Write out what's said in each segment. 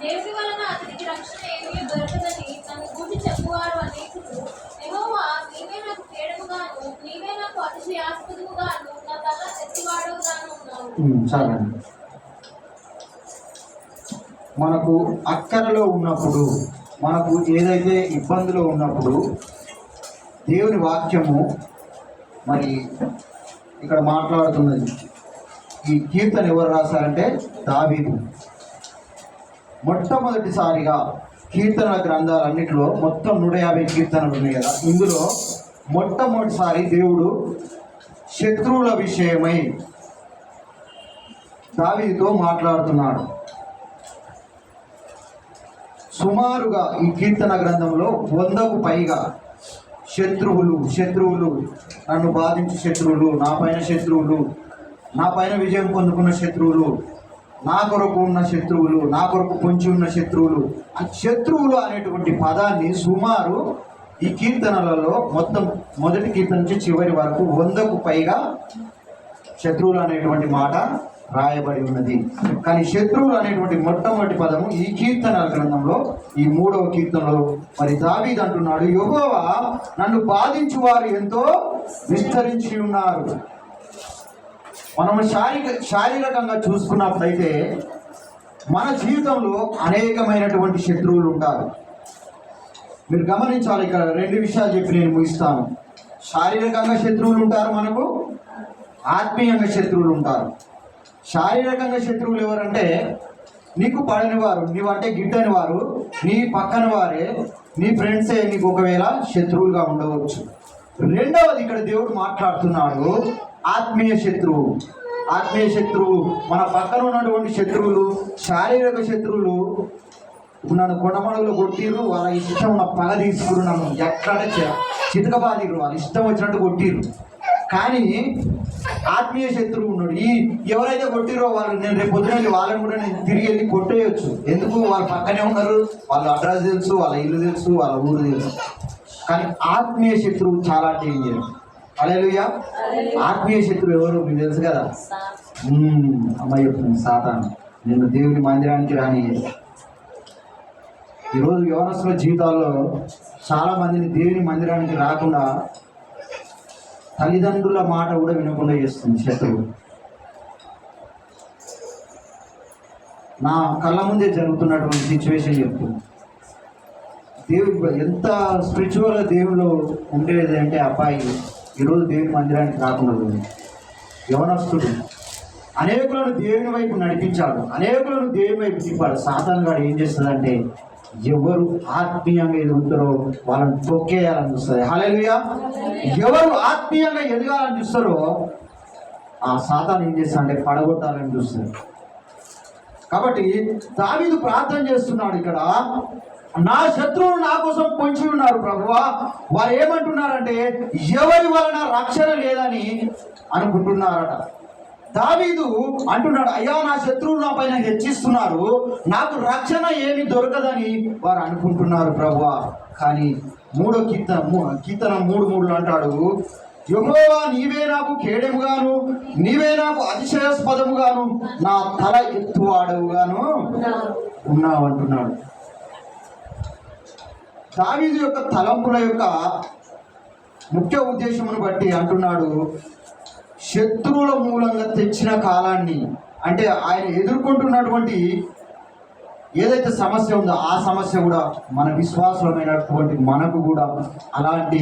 దేవుని వలన అతనికి రక్షణ ఏమీ దొరకదని నన్ను గూర్చి చెప్పువారు అనేకులు. యెహోవా, నీవే నాకు కేడముగాను, నీవే నాకు అతిశయాస్పదముగాను, నా తల ఎత్తివాడవుగాను ఉన్నావు. చాలండి. మనకు అక్కరలో ఉన్నప్పుడు, మనకు ఏదైతే ఇబ్బందిలో ఉన్నప్పుడు దేవుని వాక్యము మరి ఇక్కడ మాట్లాడుతున్నది. ఈ కీర్తన ఎవరు రాశారంటే దావీదు. మొట్టమొదటిసారిగా కీర్తనల గ్రంథాలన్నింటిలో మొత్తం 150 కీర్తనలు ఉన్నాయి కదా, ఇందులో మొట్టమొదటిసారి దేవుడు శత్రువుల విషయమై దావీదుతో మాట్లాడుతున్నాడు. సుమారుగా ఈ కీర్తన గ్రంథంలో 100కు పైగా శత్రువులు నన్ను బాధించే శత్రువులు, నా పైన విజయం పొందుకున్న శత్రువులు, నా కొరకు ఉన్న శత్రువులు, నా కొరకు పొంచి ఉన్న శత్రువులు అనేటువంటి పదాన్ని సుమారు ఈ కీర్తనలలో మొత్తం మొదటి కీర్తన నుంచి చివరి వరకు 100కు పైగా శత్రువులు అనేటువంటి మాట రాయబడి ఉన్నది. కానీ శత్రువులు అనేటువంటి మొట్టమొదటి పదము ఈ కీర్తనల గ్రంథంలో ఈ 3వ కీర్తనలో మరి దావీదు అంటున్నాడు, యెహోవా నన్ను బాధించు వారు ఎంతో విస్తరించి ఉన్నారు. మనం శారీరకంగా చూసుకున్నప్పుడైతే మన జీవితంలో అనేకమైనటువంటి శత్రువులు ఉంటారు. మీరు గమనించాలి. ఇక్కడ 2 విషయాలు చెప్పి నేను ముగిస్తాను. శారీరకంగా శత్రువులు ఉంటారు, మనకు ఆత్మీయంగా శత్రువులు ఉంటారు. శారీరకంగా శత్రువులు ఎవరంటే నీకు పడని వారు, నీవంటే గిట్టని వారు, నీ పక్కన వారే, నీ ఫ్రెండ్సే నీకు ఒకవేళ శత్రువులుగా ఉండవచ్చు. రెండవది ఇక్కడ దేవుడు మాట్లాడుతున్నాడు, ఆత్మీయ శత్రువు. మన పక్కన ఉన్నటువంటి శత్రువులు, శారీరక శత్రువులు. నన్ను కొండమడుగులో కొట్టిర్రు, వాళ్ళ ఇష్టం ఉన్న పగ తీసుకురు, నన్ను ఎక్కడ చితకబాదిరు, వాళ్ళ ఇష్టం వచ్చినట్టు కొట్టిర్రు. కానీ ఆత్మీయ శత్రువు ఉన్నాడు. ఎవరైతే కొట్టిరో వాళ్ళు నేను రేపు పొద్దున వాళ్ళని కూడా నేను తిరిగి వెళ్ళి కొట్టేయచ్చు. ఎందుకు? వాళ్ళు పక్కనే ఉన్నారు, వాళ్ళ అడ్రస్ తెలుసు, వాళ్ళ ఇల్లు తెలుసు, వాళ్ళ ఊరు తెలుసు. కానీ ఆత్మీయ శత్రువు చాలా డేంజర్. హల్లెలూయా. ఆత్మీయ శత్రువు ఎవరు మీకు తెలుసు కదా. అమ్మాయి చెప్తుంది, సాతాను. నిన్ను దేవుని మందిరానికి రాని. ఈరోజు యవనస్తుల జీవితాల్లో చాలా మందిని దేవుని మందిరానికి రాకుండా తల్లిదండ్రుల మాట కూడా వినకుండా చేస్తుంది శత్రువు. నా కళ్ళ ముందే జరుగుతున్నటువంటి సిచ్యువేషన్ చెప్తుంది. దేవుడు ఎంత స్పిరిచువల్గా దేవుళ్ళు ఉండేది అంటే అబ్బాయి ఈరోజు దేవుని మందిరానికి రాకుండా యవనస్తుడు అనేకులను దేవుని వైపు నడిపించాడు, అనేకులను దేవుని వైపు తిప్పాడు. సాతాను గాడు ఏం చేస్తుందంటే ఎవరు ఆత్మీయంగా ఎదుగుతారో వాళ్ళని తొక్కేయాలని చూస్తుంది. హల్లెలూయా. ఎవరు ఆత్మీయంగా ఎదగాలని చూస్తారో ఆ సాతాను ఏం చేస్తాడంటే పడగొట్టాలని చూస్తుంది. కాబట్టి దావీదు ప్రార్థన చేస్తున్నాడు. ఇక్కడ నా శత్రువులు నా కోసం పొంచి ఉన్నారు ప్రభువా. వారు ఏమంటున్నారంటే ఎవరి వలన రక్షణ లేదని అనుకుంటున్నారట. దావీదు అంటున్నాడు, అయ్యా నా శత్రువులు నా పైన హెచ్చిస్తున్నారు, నాకు రక్షణ ఏమి దొరకదని వారు అనుకుంటున్నారు ప్రభువా. కానీ 3వ కీర్తన 3:3 అంటాడు, యెహోవా నీవే నాకు కేడెముగాను, నీవే నాకు అతిశయాస్పదముగాను, నా తల ఎత్తువాడవుగాను ఉన్నావు అంటున్నాడు. దావీదు యొక్క తలంపుల యొక్క ముఖ్య ఉద్దేశమును బట్టి అంటున్నాడు, శత్రువుల మూలంగా తెచ్చిన కాలాన్ని, అంటే ఆయన ఎదుర్కొంటున్నటువంటి ఏదైతే సమస్య ఉందో ఆ సమస్య కూడా మన విశ్వాసమైనటువంటి మనకు కూడా అలాంటి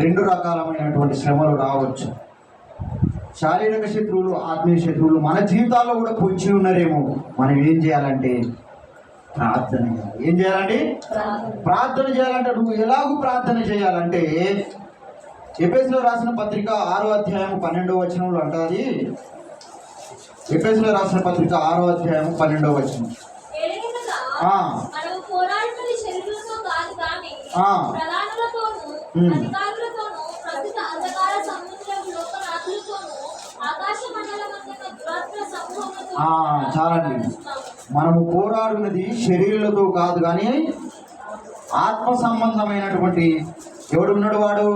2 రకాలమైనటువంటి శ్రమలు రావచ్చు. శారీరక శత్రువులు, ఆత్మీయ శత్రువులు మన జీవితాల్లో కూడా పొంచి ఉన్నారేమో. మనం ఏం చేయాలంటే ప్రార్థన చేయాలి. ఏం చేయాలండి? ప్రార్థన చేయాలంటే నువ్వు ఎలాగూ ప్రార్థన చేయాలంటే ఎఫెసీయులకు రాసిన పత్రిక 6వ అధ్యాయం 12వ వచనంలో అంటాది. ఎఫెసీయులకు రాసిన పత్రిక 6వ అధ్యాయం 12వ వచనం. చాలండి. మనము పోరాడున్నది శరీరులతో కాదు కానీ ఆత్మ సంబంధమైనటువంటి ఎవడున్నాడు? వాడు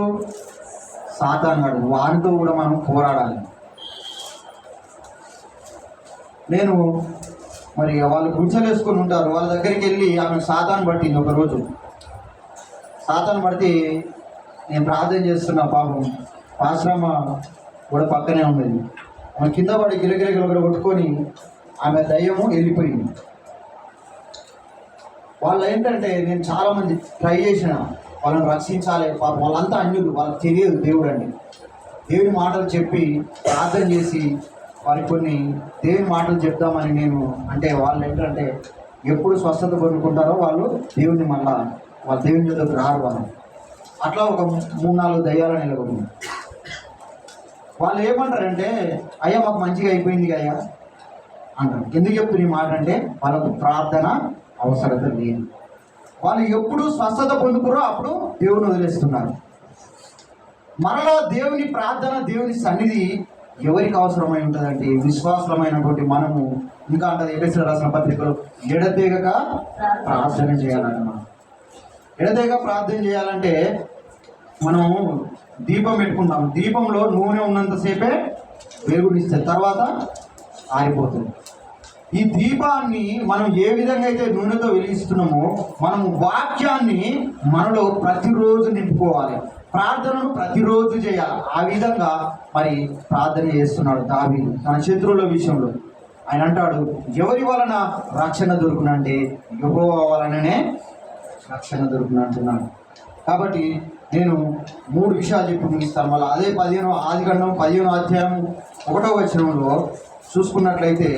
సాతాను గాడు. వారితో కూడా మనం పోరాడాలి. నేను మరి వాళ్ళు గుడిసెలు వేసుకొని ఉంటారు. వాళ్ళ దగ్గరికి వెళ్ళి ఆమె సాతాను పట్టింది. ఒకరోజు సాతాను పడితే నేను ప్రార్థన చేస్తున్నా, పాపం ఆశ్రమ కూడా పక్కనే ఉండేది. ఆమె కింద పడి గిలగిల కొట్టుకొని ఆమె దయ్యము వెళ్ళిపోయింది. వాళ్ళు ఏంటంటే, నేను చాలామంది ట్రై చేసిన వాళ్ళని రక్షించాలి, పాపం వాళ్ళంతా అన్యులు, వాళ్ళకి తెలియదు దేవుడు అండి. దేవుని మాటలు చెప్పి ప్రార్థన చేసి వారికి కొన్ని దేవుని మాటలు చెప్దామని నేను అంటే, వాళ్ళు ఏంటంటే ఎప్పుడు స్వస్థత పొందుకుంటారో వాళ్ళు దేవుని మళ్ళా వాళ్ళ దేవుని యొద్దకు రారు. వాళ్ళు అట్లా ఒక 3-4 దయ్యాలు నిలబడింది. వాళ్ళు ఏమంటారంటే, అయ్యా మాకు మంచిగా అయిపోయింది అయ్యా అంటారు. ఎందుకు చెప్తున్న ఈ మాట అంటే, వాళ్ళకు ప్రార్థన అవసరత లేదు. వాళ్ళు ఎప్పుడు స్వస్థత పొందుకురో అప్పుడు దేవుని వదిలేస్తున్నారు. మరలా దేవుని ప్రార్థన, దేవుని సన్నిధి ఎవరికి అవసరమై ఉంటుందంటే, విశ్వాసమైనటువంటి మనము. ఇంకా అంటది ఎఫెసీయులకు రాసిన పత్రికలో, ఎడతెగక ప్రార్థన చేయాలన్నమాట. ఎడతెగక ప్రార్థన చేయాలంటే, మనం దీపం పెట్టుకుంటాం. దీపంలో నూనె ఉన్నంతసేపే వెలుగునిస్తుంది, తర్వాత ఆరిపోతుంది. ఈ దీపాన్ని మనం ఏ విధంగా అయితే నూనెతో వెలిగిస్తున్నామో, మనం వాక్యాన్ని మనలో ప్రతిరోజు నింపుకోవాలి, ప్రార్థనను ప్రతిరోజు చేయాలి. ఆ విధంగా మరి ప్రార్థన చేస్తున్నాడు దావీదు తన శత్రువుల విషయంలో. ఆయన అంటాడు, ఎవరి వలన రక్షణ దొరుకునంటే యెహోవా వలననే రక్షణ దొరుకునంటున్నాడు. కాబట్టి నేను 3 విషయాలు చెప్పి ముగిస్తాను. మళ్ళీ అదే 15 ఆదికాండం 15వ అధ్యాయం 1వ వచనంలో చూసుకున్నట్లయితే,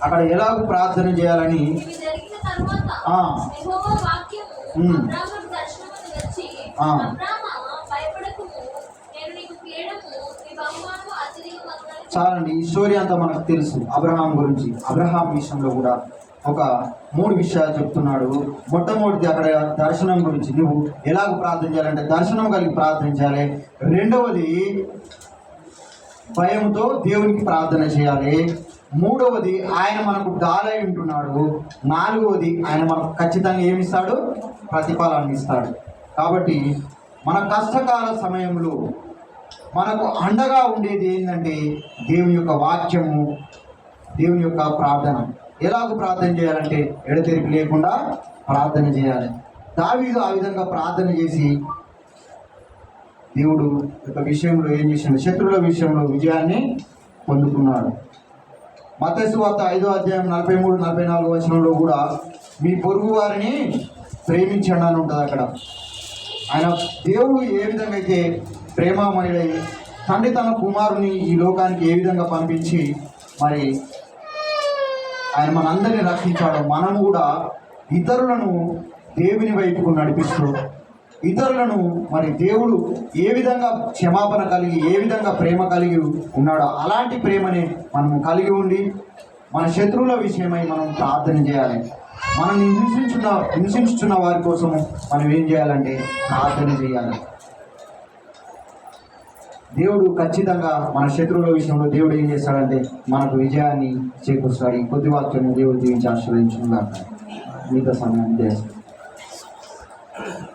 అక్కడ ఎలాగూ ప్రార్థన చేయాలని ఇవి జరిగిన తరువాత యెహోవా వాక్యము అబ్రాహాముకు దర్శనమున వచ్చి, అబ్రామా భయపడకుము, నేను నీకు కేడము, నీ బహుమానము అత్యధికమగునని. చాలండి, ఈ స్టోరీ అంతా మనకు తెలుసు అబ్రహాం గురించి. అబ్రహాం విషయంలో కూడా ఒక 3 విషయాలు చెప్తున్నాడు. మొట్టమొదటిది అక్కడ దర్శనం గురించి, నువ్వు ఎలాగ ప్రార్థన చేయాలంటే దర్శనం కలిగి ప్రార్థన చేయాలి. రెండవది భయంతో దేవునికి ప్రార్థన చేయాలి. మూడవది ఆయన మనకు దాలై ఉంటున్నాడు. నాలుగవది ఆయన మనకు ఖచ్చితంగా ఏమిస్తాడు? ప్రతిఫలాన్ని ఇస్తాడు. కాబట్టి మన కష్టకాల సమయంలో మనకు అండగా ఉండేది ఏంటంటే దేవుని యొక్క వాక్యము, దేవుని యొక్క ప్రార్థన. ఎలాగ ప్రార్థన చేయాలంటే ఎడతెరిపి లేకుండా ప్రార్థన చేయాలి. దావీదు ఆ విధంగా ప్రార్థన చేసి దేవుడు యొక్క విషయంలో ఏం చేశాడు? శత్రువుల విషయంలో విజయాన్ని పొందుకున్నాడు. మత్తయి సువార్త 5వ అధ్యాయం 43-44 వచనంలో కూడా మీ పొరుగు వారిని ప్రేమించండి అని ఉంటుంది. అక్కడ ఆయన దేవుడు ఏ విధంగా అయితే ప్రేమామయుడై తండ్రి తన కుమారుని ఈ లోకానికి ఏ విధంగా పంపించి మరి ఆయన మనందరినీ రక్షించాడో, మనము కూడా ఇతరులను దేవుని వైపుకు నడిపిస్తూ, ఇతరులను మరి దేవుడు ఏ విధంగా క్షమాపణ కలిగి, ఏ విధంగా ప్రేమ కలిగి ఉన్నాడో అలాంటి ప్రేమని మనము కలిగి ఉండి మన శత్రువుల విషయమై మనం ప్రార్థన చేయాలి. మనం హింసించుతున్న వారి కోసము మనం ఏం చేయాలంటే ప్రార్థన చేయాలి. దేవుడు ఖచ్చితంగా మన శత్రువుల విషయంలో దేవుడు ఏం చేస్తాడంటే మనకు విజయాన్ని చేకూరుస్తాడు. ఈ కొద్ది వాక్యాన్ని దేవుడు దీవించి ఆశీర్వదించుకుందాం. మిగతా సమయాన్ని చేస్తాడు.